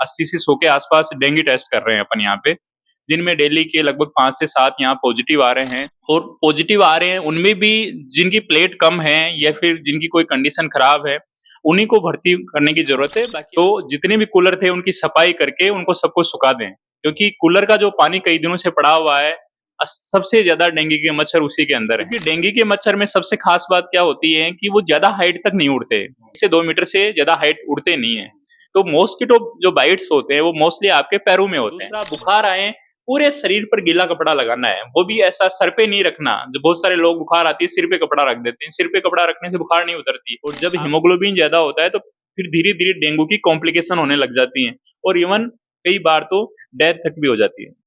80 से 100 के आसपास डेंगू टेस्ट कर रहे हैं अपन यहाँ पे, जिनमें डेली के लगभग 5 से 7 यहाँ पॉजिटिव आ रहे हैं। और पॉजिटिव आ रहे हैं उनमें भी जिनकी प्लेट कम है या फिर जिनकी कोई कंडीशन खराब है, उन्हीं को भर्ती करने की जरूरत है। बाकी तो जितने भी कूलर थे उनकी सफाई करके उनको सबको सुखा दें, क्योंकि कूलर का जो पानी कई दिनों से पड़ा हुआ है, सबसे ज्यादा डेंगू के मच्छर उसी के अंदर है। क्योंकि डेंगू के मच्छर में सबसे खास बात क्या होती है कि वो ज्यादा हाइट तक नहीं उड़ते, से 2 मीटर से ज्यादा हाइट उड़ते नहीं है। तो मॉस्किटो जो बाइट्स होते हैं वो मोस्टली आपके पैरों में होते हैं। दूसरा, बुखार आए पूरे शरीर पर गीला कपड़ा लगाना है, वो भी ऐसा सर पे नहीं रखना। जो बहुत सारे लोग बुखार आती है सिर पे कपड़ा रख देते हैं, सिर पे कपड़ा रखने से बुखार नहीं उतरती। और जब हीमोग्लोबिन ज्यादा होता है तो फिर धीरे धीरे डेंगू की कॉम्प्लिकेशन होने लग जाती है, और इवन कई बार तो डेथ तक भी हो जाती है।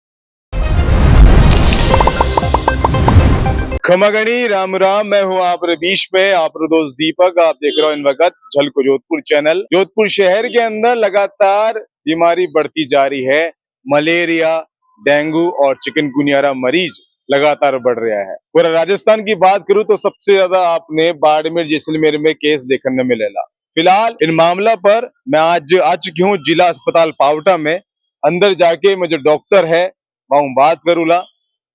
खमागणी राम राम, मैं हूँ आप बीच में आपका दोस्त दीपक। आप देख रहे हो इन वक्त झलको जोधपुर चैनल। जोधपुर शहर के अंदर लगातार बीमारी बढ़ती जा रही है। मलेरिया, डेंगू और चिकनगुनिया मरीज लगातार बढ़ रहा है। पूरा राजस्थान की बात करूं तो सबसे ज्यादा आपने बाड़मेर जैसलमेर में केस देखने में मिलेगा। फिलहाल इन मामला पर मैं आज आ चुकी हूँ जिला अस्पताल पावटा में। अंदर जाके मैं जो डॉक्टर है वहाँ बात करूंगा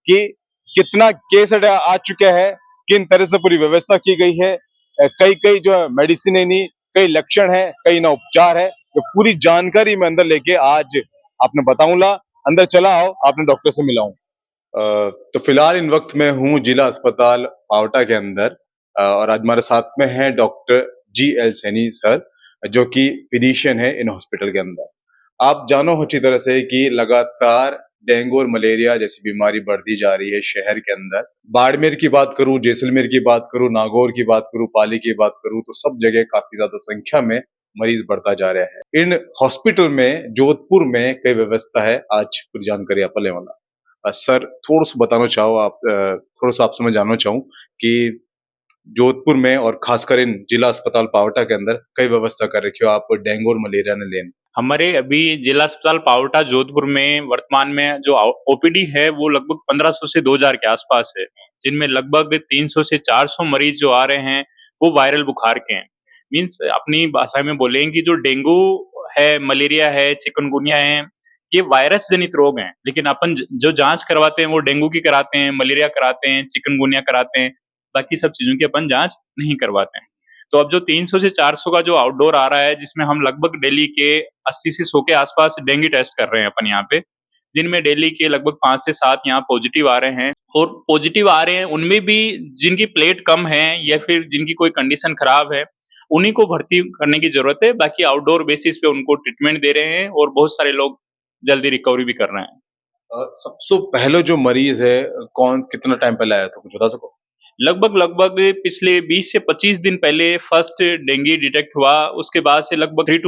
कि कितना केस आ चुका है, किन तरह से पूरी व्यवस्था की गई है, कई कई जो मेडिसिन है नहीं, कई लक्षण है, कई ना उपचार है। तो पूरी जानकारी मैं अंदर लेके आज आपने बताऊंगा। अंदर चला आओ, आपने डॉक्टर से मिलाऊं। तो फिलहाल इन वक्त मैं हूँ जिला अस्पताल पावटा के अंदर, और आज हमारे साथ में है डॉक्टर GL सैनी सर, जो कि फिजिशियन है इन हॉस्पिटल के अंदर। आप जानो अच्छी तरह से कि लगातार डेंगू और मलेरिया जैसी बीमारी बढ़ती जा रही है शहर के अंदर। बाड़मेर की बात करूं, जैसलमेर की बात करूं, नागौर की बात करूं, पाली की बात करूं, तो सब जगह काफी ज्यादा संख्या में मरीज बढ़ता जा रहा है। इन हॉस्पिटल में जोधपुर में कई व्यवस्था है, आज पूरी जानकारी आप ले वाला। सर थोड़ा सा बताना चाहो आप, थोड़ा सा आपसे मैं जानना चाहूँ कि जोधपुर में और खासकर इन जिला अस्पताल पावटा के अंदर कई व्यवस्था कर रखी हो आप डेंगू और मलेरिया ने लेने। हमारे अभी जिला अस्पताल पावटा जोधपुर में वर्तमान में जो ओपीडी है वो लगभग 1500 से 2000 के आसपास है, जिनमें लगभग 300 से 400 मरीज जो आ रहे हैं वो वायरल बुखार के हैं। मीन्स अपनी भाषा में बोलें कि जो डेंगू है, मलेरिया है, चिकनगुनिया है, ये वायरस जनित रोग हैं, लेकिन अपन जो जांच करवाते हैं वो डेंगू की कराते हैं, मलेरिया कराते हैं, चिकनगुनिया कराते हैं, बाकी सब चीजों की अपन जांच नहीं करवाते हैं। तो अब जो 300 से 400 का जो आउटडोर आ रहा है, जिसमें हम लगभग डेली के 80 से 100 के आसपास डेंगू टेस्ट कर रहे हैं अपन यहाँ पे, जिनमें डेली के लगभग 5 से 7 यहाँ पॉजिटिव आ रहे हैं। और पॉजिटिव आ रहे हैं उनमें भी जिनकी प्लेट कम है या फिर जिनकी कोई कंडीशन खराब है, उन्हीं को भर्ती करने की जरूरत है। बाकी आउटडोर बेसिस पे उनको ट्रीटमेंट दे रहे हैं और बहुत सारे लोग जल्दी रिकवरी भी कर रहे हैं। सबसे पहले जो मरीज है कौन, कितना टाइम पहले आया था, कुछ बता सको? लगभग पिछले 20 से 25 दिन पहले फर्स्ट डेंगू डिटेक्ट हुआ, उसके बाद से लगभग 3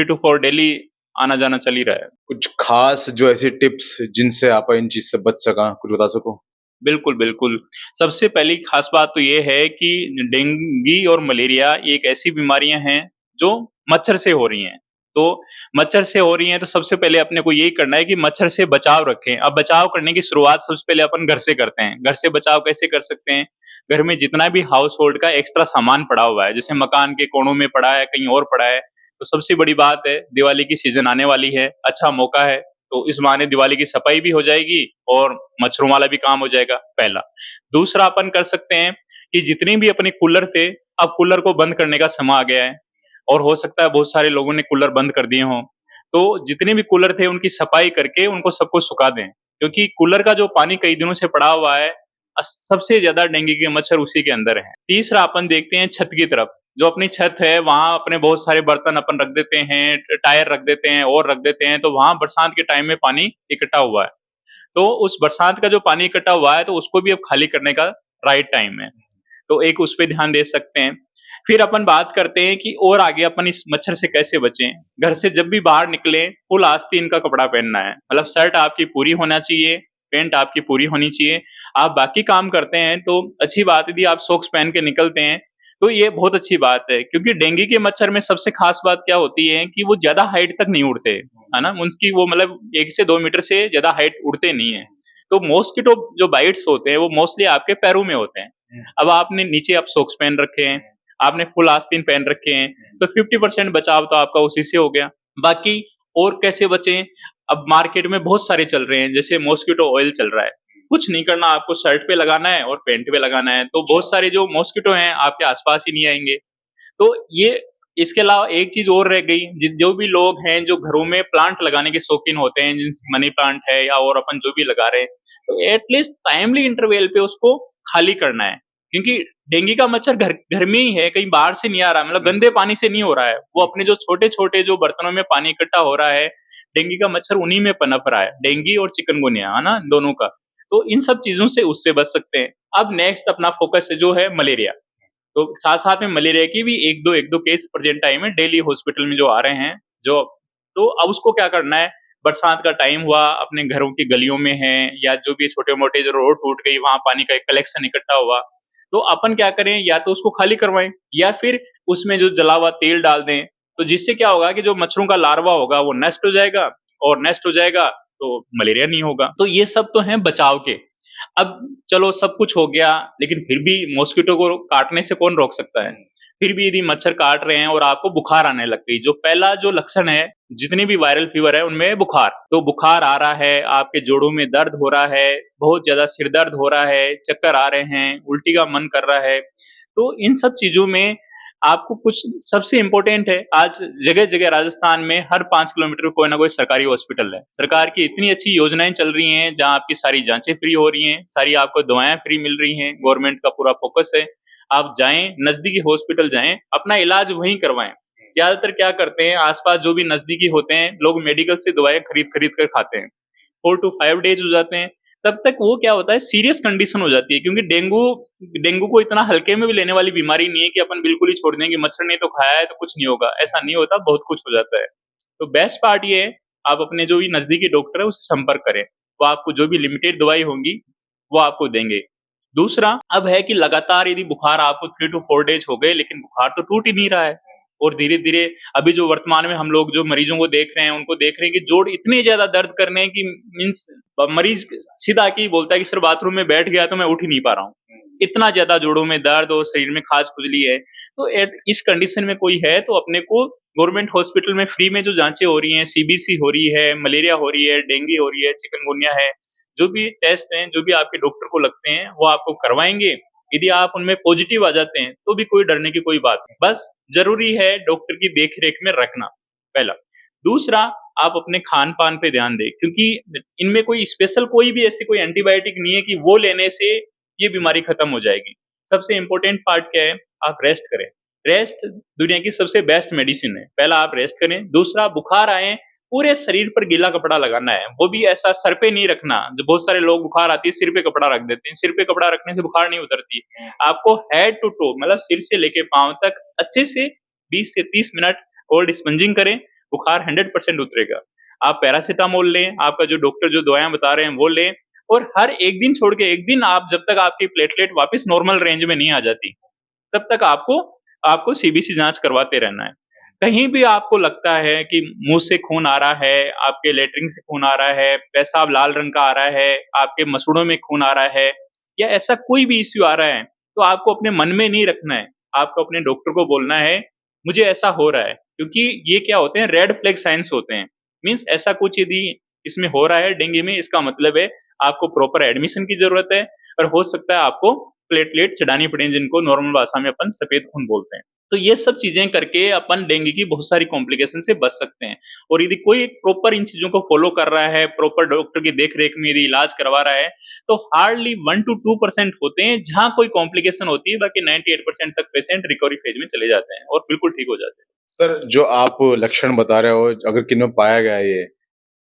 to 4 डेली आना जाना चल ही रहा है। कुछ खास जो ऐसी टिप्स जिनसे आप इन चीज से बच सका, कुछ बता सको? बिल्कुल, बिल्कुल। सबसे पहली खास बात तो ये है कि डेंगू और मलेरिया एक ऐसी बीमारियां हैं जो मच्छर से हो रही हैं। तो मच्छर से हो रही हैं तो सबसे पहले अपने को यही करना है कि मच्छर से बचाव रखें। अब बचाव करने की शुरुआत सबसे पहले अपन घर से करते हैं। घर से बचाव कैसे कर सकते हैं? घर में जितना भी हाउस होल्ड का एक्स्ट्रा सामान पड़ा हुआ है, जैसे मकान के कोनों में पड़ा है, कहीं और पड़ा है, तो सबसे बड़ी बात है, दिवाली की सीजन आने वाली है, अच्छा मौका है, तो इस बहाने दिवाली की सफाई भी हो जाएगी और मच्छरों वाला भी काम हो जाएगा, पहला। दूसरा अपन कर सकते हैं कि जितने भी अपने कूलर थे, अब कूलर को बंद करने का समय आ गया है, और हो सकता है बहुत सारे लोगों ने कूलर बंद कर दिए हों। तो जितने भी कूलर थे उनकी सफाई करके उनको सबको सुखा दें, क्योंकि कूलर का जो पानी कई दिनों से पड़ा हुआ है, सबसे ज्यादा डेंगू के मच्छर उसी के अंदर हैं। तीसरा अपन देखते हैं छत की तरफ। जो अपनी छत है वहां अपने बहुत सारे बर्तन अपन रख देते हैं, टायर रख देते हैं और रख देते हैं, तो वहां बरसात के टाइम में पानी इकट्ठा हुआ है। तो उस बरसात का जो पानी इकट्ठा हुआ है तो उसको भी अब खाली करने का राइट टाइम है, तो एक उस पे ध्यान दे सकते हैं। फिर अपन बात करते हैं कि और आगे अपन इस मच्छर से कैसे बचें। घर से जब भी बाहर निकले फुल आस्तीन का कपड़ा पहनना है, मतलब शर्ट आपकी पूरी होना चाहिए, पैंट आपकी पूरी होनी चाहिए। आप बाकी काम करते हैं तो अच्छी बात है, यदि आप सॉक्स पहन के निकलते हैं तो ये बहुत अच्छी बात है, क्योंकि डेंगू के मच्छर में सबसे खास बात क्या होती है कि वो ज्यादा हाइट तक नहीं उड़ते, है ना। उनकी वो मतलब 1 से 2 मीटर से ज्यादा हाइट उड़ते नहीं है। तो मॉस्किटो जो बाइट्स होते हैं वो मोस्टली आपके पैरों में होते हैं। अब आपने नीचे आप सॉक्स पहन रखे हैं, आपने फुल आस्तीन पहन रखे हैं, तो 50% बचाव तो आपका उसी से हो गया। बाकी और कैसे बचें? अब मार्केट में बहुत सारे चल रहे हैं, जैसे मॉस्किटो ऑयल चल रहा है। कुछ नहीं करना, आपको शर्ट पे लगाना है और पैंट पे लगाना है, तो बहुत सारे जो मॉस्किटो हैं आपके आस-पास ही नहीं आएँगे। तो ये इसके अलावा एक चीज़ और रह गई, जो भी लोग हैं जो घरों में प्लांट लगाने के शौकीन होते हैं, जिनसे मनी प्लांट है या और अपन जो भी लगा रहे हैं, तो एट लीस्ट टाइमली इंटरवल पे उसको खाली करना है। क्योंकि डेंगू का मच्छर घर घर में ही है, कहीं बाहर से नहीं आ रहा, मतलब गंदे पानी से नहीं हो रहा है। वो अपने जो छोटे-छोटे जो बर्तनों में पानी इकट्ठा हो रहा है, डेंगू का मच्छर उन्हीं में पनप रहा है। डेंगू और चिकनगुनिया, है ना? दोनों का। तो इन सब चीज़ों से उससे बच सकते हैं। अब नेक्स्ट अपना फ़ोकस है जो है मलेरिया। तो साथ-साथ में मलेरिया की भी 1-2 केस प्रेज़ेंट टाइम में डेली हॉस्पिटल में जो आ रहे हैं, जो तो अब उसको क्या करना है, बरसात का टाइम हुआ, अपने घरों की गलियों में है या जो भी छोटे-मोटे जो रोड टूट गई, वहाँ पानी का एक कलेक्शन इकट्ठा हुआ, तो अपन क्या करें, या तो उसको खाली करवाएँ या फिर उसमें जो जला हुआ तेल डाल दें। तो जिससे क्या होगा कि जो मच्छरों का लार्वा होगा वो नष्ट हो जाएगा, और नष्ट हो जाएगा तो मलेरिया नहीं होगा। तो ये सब तो हैं बचाव के। अब चलो सब कुछ हो गया, लेकिन फिर भी मॉस्किटो को काटने से कौन रोक सकता है? फिर भी यदि मच्छर काट रहे हैं और आपको बुखार आने लग गई, जो पहला जो लक्षण है, जितनी भी वायरल फीवर है उनमें बुखार। तो बुखार आ रहा है, आपके जोड़ों में दर्द हो रहा है, बहुत ज़्यादा सिर दर्द हो रहा है, चक्कर आ रहे हैं, उल्टी का मन कर रहा है। तो इन सब चीज़ों में आपको कुछ सबसे इम्पोर्टेंट है, आज जगह-जगह राजस्थान में हर 5 किलोमीटर कोई ना कोई सरकारी हॉस्पिटल है। सरकार की इतनी अच्छी योजनाएँ चल रही हैं, जहाँ आपकी सारी जाँचें फ्री हो रही हैं, सारी आपको दवाएँ फ्री मिल रही हैं, गवर्नमेंट का पूरा फ़ोकस है। आप जाएँ, नज़दीकी हॉस्पिटल जाएँ, अपना इलाज वहीं करवाएँ। ज़्यादातर क्या करते हैं, आस-पास जो भी नज़दीकी होते हैं, लोग मेडिकल से दवाएँ खरीद-खरीद कर खाते हैं। 4 टू 5 डेज़ हो जाते हैं, तब तक वो क्या होता है, सीरियस कंडीशन हो जाती है, क्योंकि डेंगू डेंगू को इतना हल्के में भी लेने वाली बीमारी नहीं है कि अपन बिल्कुल ही छोड़ दें कि मच्छर ने तो खाया है तो कुछ नहीं होगा, ऐसा नहीं होता, बहुत कुछ हो जाता है। तो बेस्ट पार्ट ये है, आप अपने जो भी नज़दीकी डॉक्टर है उससे संपर्क करें, वो आपको जो भी लिमिटेड दवाई होंगी, वो आपको देंगे। दूसरा अब है कि लगातार यदि बुखार आपको 3 टू 4 डेज़ हो गए, लेकिन बुखार तो टूट ही नहीं रहा है, और धीरे-धीरे अभी जो वर्तमान में हम लोग जो मरीजों को देख रहे हैं, उनको देख रहे हैं कि जोड़ इतने ज़्यादा दर्द कर रहे हैं कि मीन्स मरीज सीधा आके ही बोलता है कि सर बाथरूम में बैठ गया तो मैं उठ ही नहीं पा रहा हूँ। इतना ज़्यादा जोड़ों में दर्द और शरीर में खाज खुजली है। तो एट इस कंडीशन में कोई है तो अपने को गवर्नमेंट हॉस्पिटल में फ्री में जो जाँचें हो रही हैं, सीबीसी हो रही है, मलेरिया हो रही है, डेंगू हो रही है, चिकनगुनिया है, जो भी टेस्ट हैं, जो भी आपके डॉक्टर को लगते हैं, वो आपको करवाएँगे। यदि आप उनमें पॉजिटिव आ जाते हैं, तो भी कोई डरने की कोई बात नहीं। बस ज़रूरी है डॉक्टर की देख-रेख में रखना, पहला। दूसरा, आप अपने खान-पान पे ध्यान दें, क्योंकि इनमें कोई स्पेशल कोई भी ऐसी कोई एंटीबायोटिक नहीं है कि वो लेने से ये बीमारी खत्म हो जाएगी। सबसे इम्पोर्टेंट पार्ट क्या है? आप रेस्ट करें। रेस्ट दुनिया की सबसे बेस्ट मेडिसिन है। पहला आप रेस्ट करें, दूसरा बुखार आए, पूरे शरीर पर गीला कपड़ा लगाना है, वो भी ऐसा सर पे नहीं रखना। जो बहुत सारे लोग बुखार आती है सिर पे कपड़ा रख देते हैं, सिर पे कपड़ा रखने से बुखार नहीं उतरती। आपको हेड टू टो मतलब सिर से लेके पाँव तक अच्छे से 20 से 30 मिनट कोल्ड स्पंजिंग करें, बुखार 100% उतरेगा। आप पैरासिटामोल लें, आपका जो डॉक्टर जो दवाएँ बता रहे हैं वो लें, और हर 1 दिन छोड़ के 1 दिन आप जब तक आपकी प्लेटलेट वापस नॉर्मल रेंज में नहीं आ जाती, तब तक आपको आपको सीबीसी जाँच करवाते रहना है। कहीं भी आपको लगता है कि मुँह से खून आ रहा है, आपके लैट्रिन से खून आ रहा है, पेशाब लाल रंग का आ रहा है, आपके मसूड़ों में खून आ रहा है, या ऐसा कोई भी इश्यू आ रहा है, तो आपको अपने मन में नहीं रखना है। आपको अपने डॉक्टर को बोलना है, मुझे ऐसा हो रहा है, क्योंकि ये क्या होते हैं, रेड फ्लैग साइन्स होते हैं। मीन्स ऐसा कुछ यदि इसमें हो रहा है डेंगू में, इसका मतलब है आपको प्रॉपर एडमिशन की ज़रूरत है, और हो सकता है आपको प्लेटलेट चढ़ानी पड़े, जिनको नॉर्मल भाषा में अपन सफ़ेद खून बोलते हैं। तो ये सब चीज़ें करके अपन डेंगू की बहुत सारी कॉम्प्लिकेशन से बच सकते हैं। और यदि कोई प्रॉपर इन चीज़ों को फ़ॉलो कर रहा है, प्रॉपर डॉक्टर की देख-रेख में यदि इलाज करवा रहा है, तो हार्डली 1 टू 2% होते हैं जहाँ कोई कॉम्प्लिकेशन होती है, बाकी 98% तक पेशेंट रिकवरी फेज़ में चले जाते हैं और बिल्कुल ठीक हो जाते हैं। सर, जो आप लक्षण बता रहे हो, अगर किन्हीं में पाया गया है ये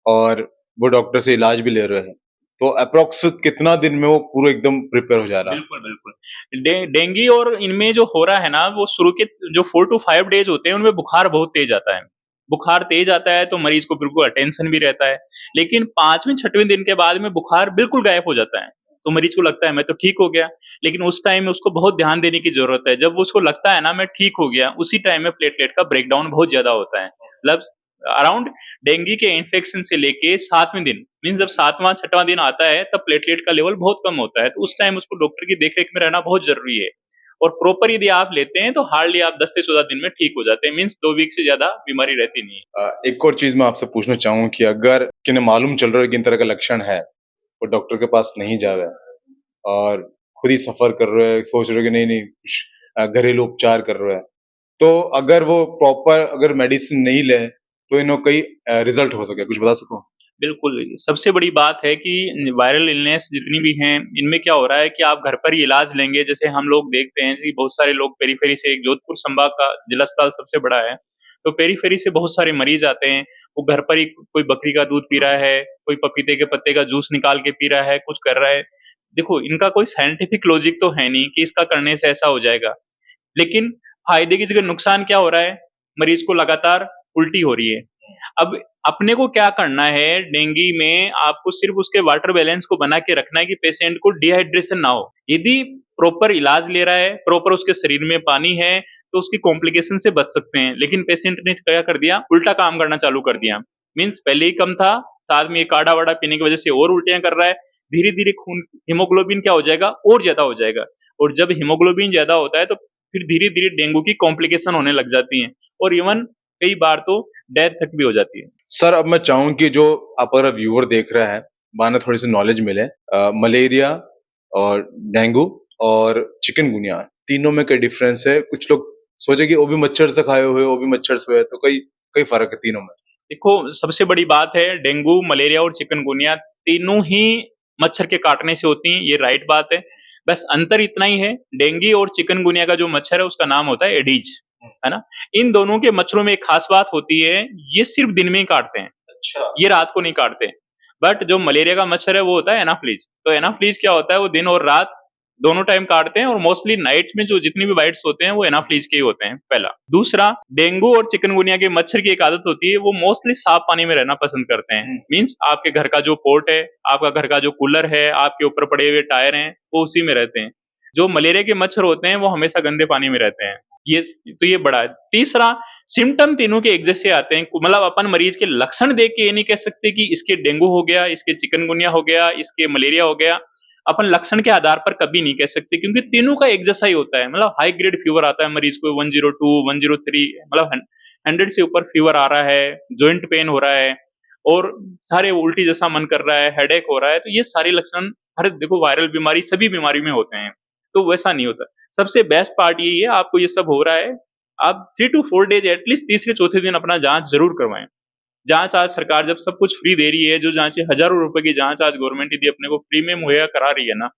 और वो डॉक्टर से इलाज भी ले रहे हैं, तो एप्रॉक्स कितना दिन में वो पूरा एकदम प्रिपेयर हो जा रहा है? बिल्कुल, बिल्कुल। डेंगू और इनमें जो हो रहा है ना, वो शुरू के जो 4 टू 5 डेज़ होते हैं, उनमें बुखार बहुत तेज़ आता है। बुखार तेज़ आता है, तो मरीज़ को बिल्कुल अटेंशन भी रहता है। लेकिन 5वें-6वें दिन के बाद में बुखार बिल्कुल गायब हो जाता है। तो मरीज़ को लगता है मैं तो ठीक हो गया, लेकिन उस टाइम में उसको बहुत ध्यान देने की ज़रूरत है। जब उसको लगता है ना मैं ठीक हो गया, उसी टाइम में प्लेटलेट का ब्रेकडाउन बहुत ज़्यादा होता है। मतलब अराउंड डेंगू के इन्फेक्शन से लेके 7वें दिन मीन्स जब 7वां 6वां दिन आता है तब प्लेटलेट का लेवल बहुत कम होता है, तो उस टाइम उसको डॉक्टर की देखरेख में रहना बहुत जरूरी है। और प्रॉपर यदि आप लेते हैं तो हार्डली आप 10 से 14 दिन में ठीक हो जाते हैं, मीन्स 2 वीक से ज्यादा बीमारी रहती नहीं है। एक और चीज मैं आपसे पूछना चाहूँ कि अगर किन्हें मालूम चल रहा है कि इन तरह का लक्षण है, वो डॉक्टर के पास नहीं जा रहा है और खुद ही सफर कर रहे हैं, सोच रहे हैं कि नहीं नहीं कुछ घरेलू उपचार कर रहे हैं, तो अगर वो प्रॉपर अगर मेडिसिन नहीं ले तो इन्हों कई रिजल्ट हो सके, कुछ बता सको? बिल्कुल, सबसे बड़ी बात है कि वायरल इलनेस जितनी भी हैं, इनमें क्या हो रहा है कि आप घर पर ही इलाज लेंगे, जैसे हम लोग देखते हैं कि बहुत सारे लोग पेरी-फेरी से, एक जोधपुर संभाग का जिला अस्पताल सबसे बड़ा है, तो पेरी-फेरी से बहुत सारे मरीज आते हैं, वो घर पर ही कोई बकरी का दूध पी रहा है, कोई पपीते के पत्ते का जूस निकाल के पी रहा है, कुछ कर रहा है। देखो, इनका कोई साइंटिफिक लॉजिक तो है नहीं कि इसका करने से ऐसा हो जाएगा, लेकिन फायदे की जगह नुकसान क्या हो रहा है? मरीज को लगातार उल्टी हो रही है। अब अपने को क्या करना है, डेंगू में आपको सिर्फ उसके वाटर बैलेंस को बना के रखना है कि पेशेंट को डिहाइड्रेशन ना हो। यदि प्रॉपर इलाज ले रहा है, प्रॉपर उसके शरीर में पानी है, तो उसकी कॉम्प्लिकेशन से बच सकते हैं। लेकिन पेशेंट ने क्या कर दिया, उल्टा काम करना चालू कर दिया। मीन्स पहले ही कम था, साथ में ये काढ़ा-वाढ़ा पीने की वजह से और उल्टियाँ कर रहा है। धीरे-धीरे खून हीमोग्लोबिन क्या हो जाएगा, और ज्यादा हो जाएगा। और जब हीमोग्लोबिन ज्यादा होता है तो फिर धीरे-धीरे डेंगू की कॉम्प्लिकेशन होने लग जाती हैं और इवन कई बार तो डेथ तक भी हो जाती है। सर, अब मैं चाहूँ कि जो हमारा व्यूअर देख रहा है, मानो थोड़ी सी नॉलेज मिले, मलेरिया और डेंगू और चिकनगुनिया, तीनों में क्या डिफरेंस है? कुछ लोग सोचे कि वो भी मच्छर से खाए हुए, वो भी मच्छर से हुए, तो कई कई फर्क है तीनों में। देखो, सबसे बड़ी बात है डेंगू, मलेरिया और चिकनगुनिया तीनों ही मच्छर के काटने से होती हैं, ये राइट बात है। बस अंतर इतना ही है, डेंगू और चिकनगुनिया का जो मच्छर है उसका नाम होता है एडीज, है ना? इन दोनों के मच्छरों में एक खास बात होती है, ये सिर्फ दिन में ही काटते हैं, अच्छा। ये रात को नहीं काटते। बट जो मलेरिया का मच्छर है वो होता है एनाफ्लीज। तो एनाफ्लीज क्या होता है, वो दिन और रात दोनों टाइम काटते हैं और मोस्टली नाइट में जो जितनी भी बाइट्स होते हैं वो एनाफ्लीज के ही होते हैं, पहला। दूसरा, डेंगू और चिकनगुनिया के मच्छर की एक आदत होती है, वो मोस्टली साफ पानी में रहना पसंद करते हैं। मीन्स आपके घर का जो पोर्ट है, आपका घर का जो कूलर है, आपके ऊपर पड़े हुए टायर हैं, वो उसी में रहते हैं। जो मलेरिया के मच्छर होते हैं वो हमेशा गंदे पानी में रहते हैं। ये तो ये बड़ा है। तीसरा, सिम्पटम तीनों के एक जैसे आते हैं, मतलब अपन मरीज के लक्षण देख के ये नहीं कह सकते कि इसके डेंगू हो गया, इसके चिकनगुनिया हो गया, इसके मलेरिया हो गया। अपन लक्षण के आधार पर कभी नहीं कह सकते, क्योंकि तीनों का एक जैसा ही होता है। मतलब हाई ग्रेड फीवर आता है मरीज को 102, 103, मतलब 100 से ऊपर फीवर आ रहा है, जॉइंट पेन हो रहा है और सारे उल्टी जैसा मन कर रहा है, हेडेक हो रहा है, तो ये सारे लक्षण हर देखो वायरल बीमारी सभी बीमारी में होते हैं, तो वैसा नहीं होता। सबसे बेस्ट पार्ट यही है, आपको ये सब हो रहा है, आप 3 टू 4 डेज एटलीस्ट तीसरे चौथे दिन अपना जांच जरूर करवाएं। जांच आज सरकार जब सब कुछ फ्री दे रही है, जो जांचें हजारों रुपए की जांच आज गवर्नमेंट यदि अपने को फ्री में मुहैया करा रही है ना,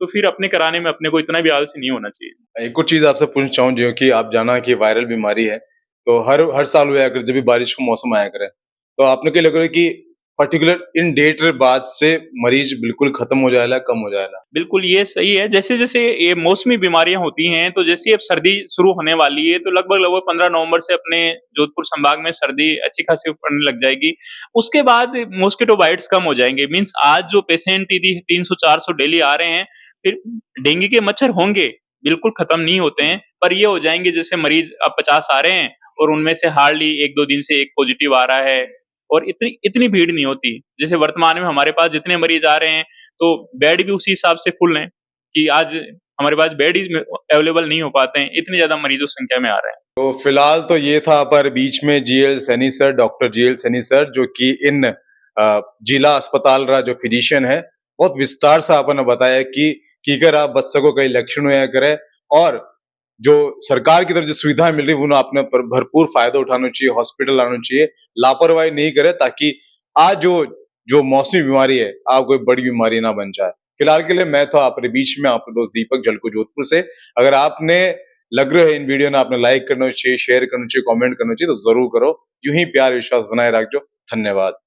तो फिर अपने कराने में अपने को इतना भी आलसी नहीं होना चाहिए। एक और चीज आपसे पूछना चाहूँ, जो कि आप जाना कि वायरल बीमारी है, तो हर हर साल हुआ करे जब भी बारिश का मौसम आया करे, तो आपने क्या लग रहा है कि पर्टिकुलर इन डेट बाद से मरीज बिल्कुल खत्म हो जाएगा, कम हो जाएगा? बिल्कुल, ये सही है। जैसे-जैसे ये मौसमी बीमारियाँ होती हैं, तो जैसे ही अब सर्दी शुरू होने वाली है, तो लगभग-लगभग 15 नवंबर से अपने जोधपुर संभाग में सर्दी अच्छी खासी पड़ने लग जाएगी। उसके बाद मॉस्किटो बाइट्स कम हो जाएँगे। मीन्स आज जो पेशेंट यदि 300-400 डेली आ रहे हैं, फिर डेंगू के मच्छर होंगे, बिल्कुल खत्म नहीं होते हैं, पर ये हो जाएँगे जैसे मरीज अब 50 आ रहे हैं और उनमें से हार्डली 1-2 दिन से 1 पॉजिटिव आ रहा है और इतनी इतनी भीड़ नहीं होती। जैसे वर्तमान में हमारे पास जितने मरीज आ रहे हैं, तो बेड भी उसी हिसाब से फुल हैं कि आज हमारे पास बेड ही अवेलेबल नहीं हो पाते हैं, इतनी ज़्यादा मरीजों की संख्या में आ रहे हैं। तो फिलहाल तो ये था, पर बीच में GL Saini sir, doctor GL Saini sir, जो कि इन जिला अस्पताल रा जो फिजिशियन है, बहुत विस्तार से आपने बताया कि अगर आप बच सको कई लक्षण हुआ करे और जो सरकार की तरफ जो सुविधाएं मिल रही है, उन्हें आपने भरपूर फायदा उठाना चाहिए, हॉस्पिटल आना चाहिए, लापरवाही नहीं करे, ताकि आज जो जो मौसमी बीमारी है, आप कोई बड़ी बीमारी ना बन जाए। फिलहाल के लिए मैं था आपके बीच में, आपका दोस्त दीपक जलको जोधपुर से। अगर आपने लग रहा है इन वीडियो ने आपने लाइक करना चाहिए, शेयर करना चाहिए, कमेंट करना चाहिए, तो जरूर करो। यूं ही प्यार विश्वास बनाए रखो। धन्यवाद।